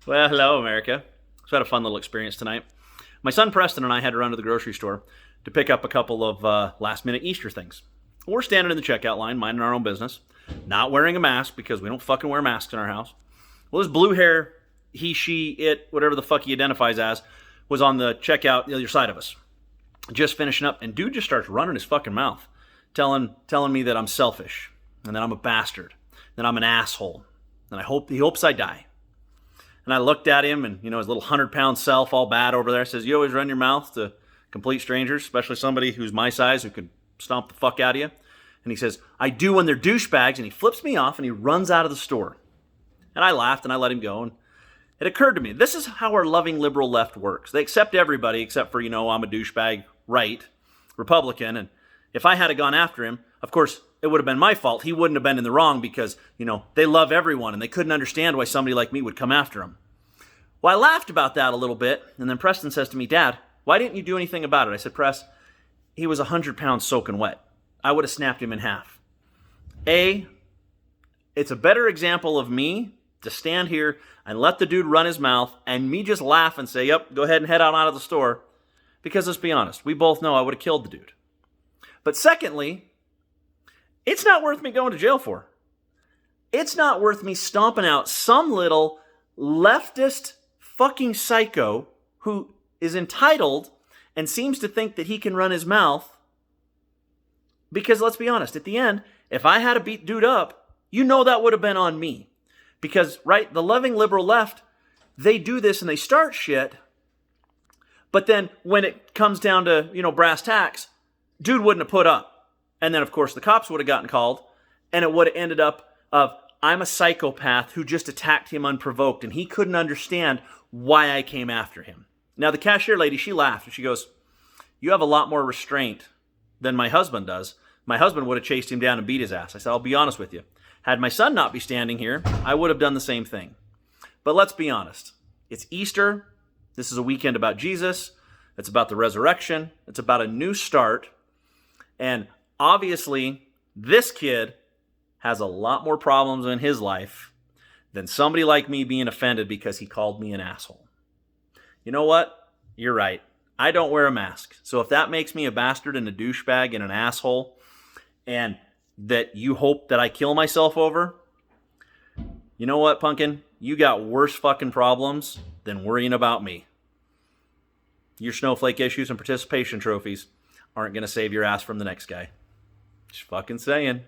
Well, hello, America. So I had a fun little experience tonight. My son Preston and I had to run to the grocery store to pick up a couple of last-minute Easter things. We're standing in the checkout line, minding our own business, not wearing a mask because we don't fucking wear masks in our house. Well, this blue hair, he, she, it, whatever the fuck he identifies as, was on the checkout the other side of us. Just finishing up, and dude just starts running his fucking mouth, telling me that I'm selfish, and that I'm a bastard, that I'm an asshole, and he hopes I die. And I looked at him, and his little 100-pound self, all bad over there, says, "You always run your mouth to complete strangers, especially somebody who's my size who could stomp the fuck out of you." And he says, "I do when they're douchebags," and he flips me off, and he runs out of the store. And I laughed, and I let him go, and it occurred to me, this is how our loving liberal left works. They accept everybody except for, I'm a douchebag right, Republican, and if I had gone after him, of course, it would have been my fault. He wouldn't have been in the wrong because, they love everyone and they couldn't understand why somebody like me would come after him. Well, I laughed about that a little bit, and then Preston says to me, "Dad, why didn't you do anything about it?" I said, "Press, he was 100 pounds soaking wet. I would have snapped him in half." It's a better example of me to stand here and let the dude run his mouth and me just laugh and say, "Yep, go ahead and head out of the store." Because let's be honest, we both know I would have killed the dude. But secondly, it's not worth me going to jail for. It's not worth me stomping out some little leftist fucking psycho who is entitled and seems to think that he can run his mouth. Because let's be honest, at the end, if I had to beat dude up, that would have been on me. Because, right, the loving liberal left, they do this and they start shit, but then when it comes down to, brass tacks, dude wouldn't have put up. And then, of course, the cops would have gotten called, and it would have ended up of, I'm a psychopath who just attacked him unprovoked, and he couldn't understand why I came after him. Now, the cashier lady, she laughed, and she goes, "You have a lot more restraint than my husband does. My husband would have chased him down and beat his ass." I said, "I'll be honest with you. Had my son not be standing here, I would have done the same thing." But let's be honest. It's Easter. This is a weekend about Jesus. It's about the resurrection. It's about a new start. And obviously, this kid has a lot more problems in his life than somebody like me being offended because he called me an asshole. You know what? You're right. I don't wear a mask. So if that makes me a bastard and a douchebag and an asshole, and that you hope that I kill myself over, you know what, Pumpkin? You got worse fucking problems than worrying about me. Your snowflake issues and participation trophies aren't going to save your ass from the next guy. Just fucking saying.